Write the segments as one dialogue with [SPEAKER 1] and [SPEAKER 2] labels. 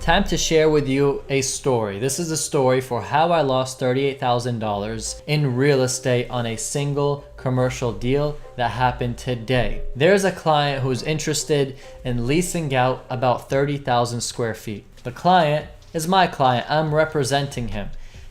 [SPEAKER 1] Time to share with you a story. This is a story for how I lost $38,000 in real estate on a single commercial deal that happened today. There's a client who's interested in leasing out about 30,000 square feet. The client is my client. I'm representing him.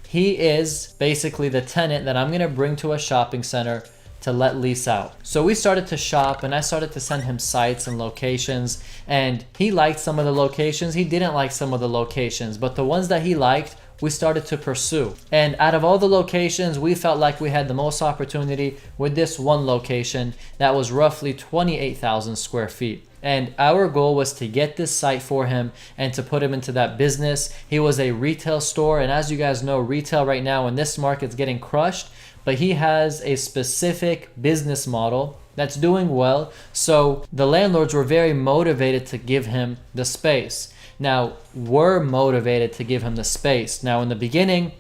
[SPEAKER 1] He is basically the tenant that I'm gonna bring to a shopping center to let lease out. So we started to shop and I started to send him sites and locations, and he liked some of the locations. He didn't like some of the locations, but the ones that he liked, we started to pursue. And out of all the locations, we felt like we had the most opportunity with this one location that was roughly 28,000 square feet. And our goal was to get this site for him and to put him into that business. He was a retail store, and as you guys know, retail right now in this market's getting crushed, but he has a specific business model that's doing well. So the landlords were very motivated to give him the space. Now, we're motivated to give him the space. Now, in the beginning,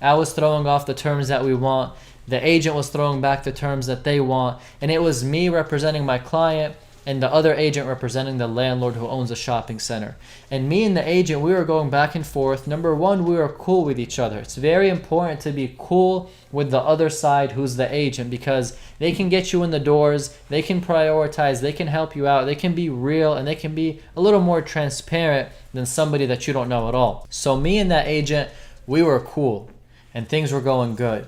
[SPEAKER 1] I was throwing off the terms that we want. The agent was throwing back the terms that they want. And it was me representing my client and the other agent representing the landlord who owns a shopping center. And me and the agent, we were going back and forth. Number one, we were cool with each other. It's very important to be cool with the other side who's the agent, because they can get you in the doors, they can prioritize, they can help you out, they can be real, and they can be a little more transparent than somebody that you don't know at all. So me and that agent, we were cool and things were going good.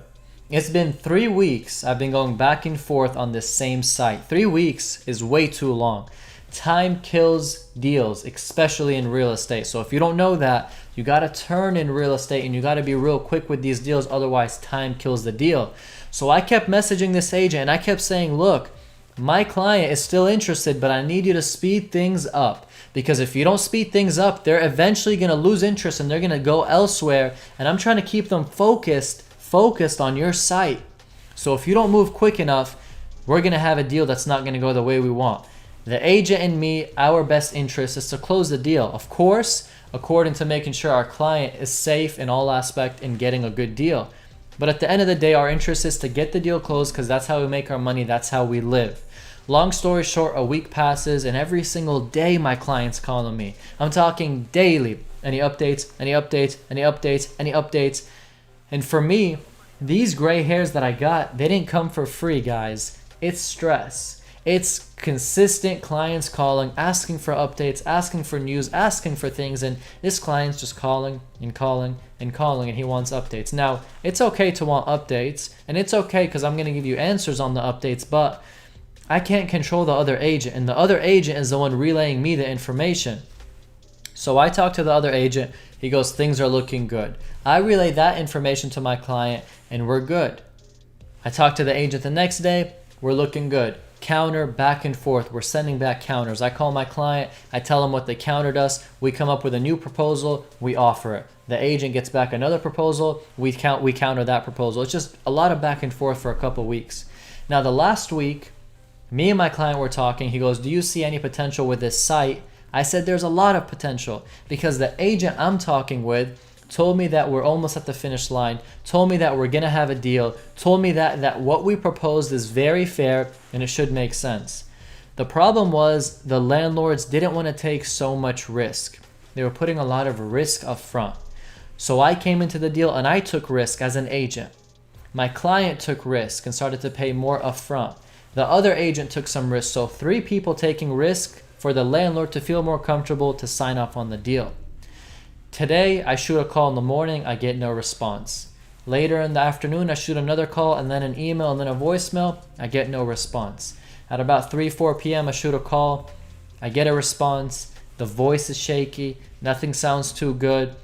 [SPEAKER 1] It's been 3 weeks I've been going back and forth on this same site. 3 weeks is way too long. Time kills deals, especially in real estate. So if you don't know that, you got to turn in real estate and you got to be real quick with these deals. Otherwise, time kills the deal. So I kept messaging this agent and I kept saying, look, my client is still interested, but I need you to speed things up. Because if you don't speed things up, they're eventually going to lose interest and they're going to go elsewhere. And I'm trying to keep them focused on your site. So if you don't move quick enough, we're going to have a deal that's not going to go the way we want. The agent and me, our best interest is to close the deal. Of course, according to making sure our client is safe in all aspects in getting a good deal. But at the end of the day, our interest is to get the deal closed because that's how we make our money. That's how we live. Long story short, a week passes and every single day my client's calling me. I'm talking daily. Any updates, any updates, any updates, any updates. And for me, these gray hairs that I got, they didn't come for free, guys. It's stress. It's consistent clients calling, asking for updates, asking for news, asking for things. And this client's just calling and calling and calling, and he wants updates. Now, it's okay to want updates, and it's okay because I'm going to give you answers on the updates, but I can't control the other agent. And the other agent is the one relaying me the information. So I talked to the other agent. He goes, things are looking good. I relay that information to my client and we're good. I talked to the agent the next day. We're looking good. Counter, back and forth. We're sending back counters. I call my client. I tell him what they countered us. We come up with a new proposal. We offer it. The agent gets back another proposal. We counter that proposal. It's just a lot of back and forth for a couple weeks. Now the last week, me and my client were talking. He goes, do you see any potential with this site? I said there's a lot of potential because the agent I'm talking with told me that we're almost at the finish line, told me that we're going to have a deal, told me that what we proposed is very fair and it should make sense. The problem was the landlords didn't want to take so much risk. They were putting a lot of risk up front. So I came into the deal and I took risk as an agent. My client took risk and started to pay more upfront. The other agent took some risk. So 3 people taking risk for the landlord to feel more comfortable to sign off on the deal. Today, I shoot a call in the morning, I get no response. Later in the afternoon, I shoot another call and then an email and then a voicemail, I get no response. At about 3-4 p.m., I shoot a call, I get a response, the voice is shaky, nothing sounds too good,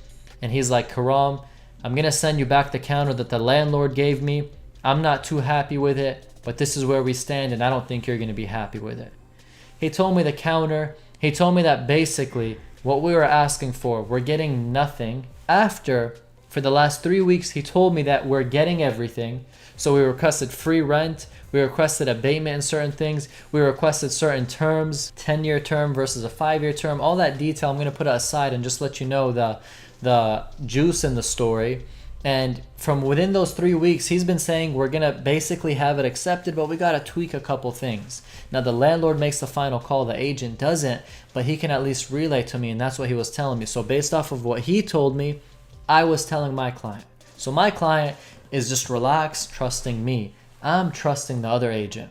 [SPEAKER 1] and he's like, Karam, I'm going to send you back the counter that the landlord gave me. I'm not too happy with it, but this is where we stand and I don't think you're going to be happy with it. He told me the counter. He told me that basically what we were asking for, we're getting nothing. After, for the last 3 weeks, he told me that we're getting everything. So we requested free rent. We requested abatement in certain things. We requested certain terms, 10-year term versus a 5-year term. All that detail I'm going to put aside and just let you know the juice in the story. And from within those 3 weeks, he's been saying we're going to basically have it accepted, but we got to tweak a couple things. Now, the landlord makes the final call. The agent doesn't, but he can at least relay to me, and that's what he was telling me. So based off of what he told me, I was telling my client. So my client is just relaxed, trusting me. I'm trusting the other agent.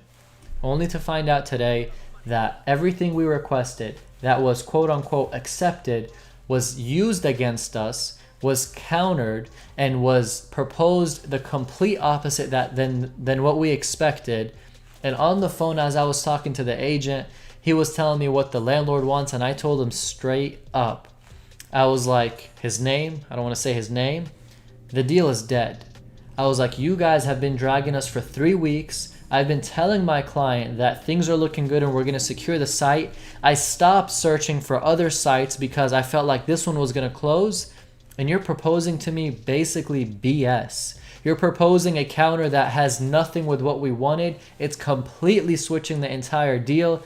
[SPEAKER 1] Only to find out today that everything we requested that was quote unquote accepted was used against us, was countered, and was proposed the complete opposite than what we expected. And on the phone, as I was talking to the agent, he was telling me what the landlord wants, and I told him straight up. I was like, his name, I don't want to say his name, the deal is dead. I was like, you guys have been dragging us for 3 weeks. I've been telling my client that things are looking good and we're going to secure the site. I stopped searching for other sites because I felt like this one was going to close. And you're proposing to me basically BS. You're proposing a counter that has nothing with what we wanted. It's completely switching the entire deal,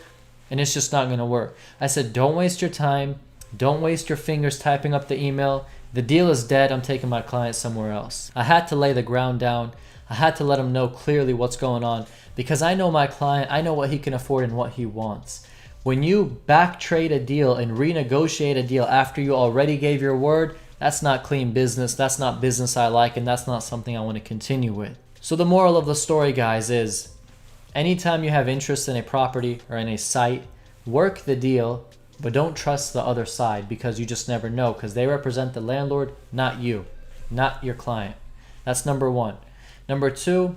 [SPEAKER 1] and it's just not going to work. I said, don't waste your time. Don't waste your fingers typing up the email. The deal is dead. I'm taking my client somewhere else. I had to lay the ground down. I had to let him know clearly what's going on because I know my client. I know what he can afford and what he wants. When you back trade a deal and renegotiate a deal after you already gave your word, that's not clean business. That's not business I like, and that's not something I want to continue with. So the moral of the story, guys, is anytime you have interest in a property or in a site, work the deal, but don't trust the other side because you just never know because they represent the landlord, not you, not your client. That's number one. Number two,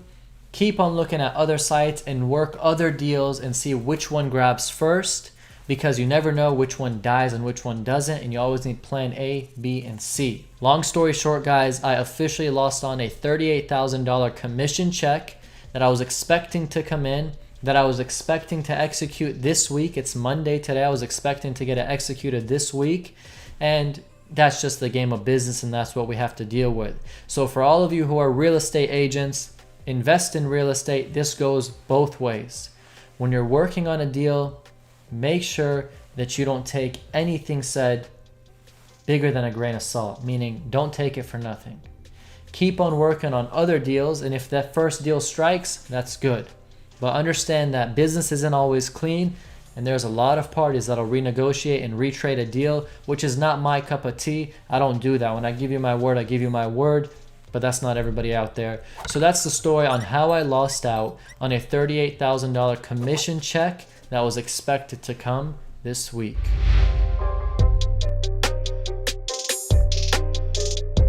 [SPEAKER 1] keep on looking at other sites and work other deals and see which one grabs first, because you never know which one dies and which one doesn't, and you always need plan A, B, and C. Long story short, guys, I officially lost on a $38,000 commission check that I was expecting to come in, that I was expecting to execute this week. It's Monday today. I was expecting to get it executed this week, and that's just the game of business, and that's what we have to deal with. So for all of you who are real estate agents, invest in real estate. This goes both ways. When you're working on a deal, make sure that you don't take anything said bigger than a grain of salt, meaning don't take it for nothing. Keep on working on other deals, and if that first deal strikes, that's good. But understand that business isn't always clean, and there's a lot of parties that'll renegotiate and retrade a deal, which is not my cup of tea. I don't do that. When I give you my word, I give you my word, but that's not everybody out there. So that's the story on how I lost out on a $38,000 commission check that was expected to come this week.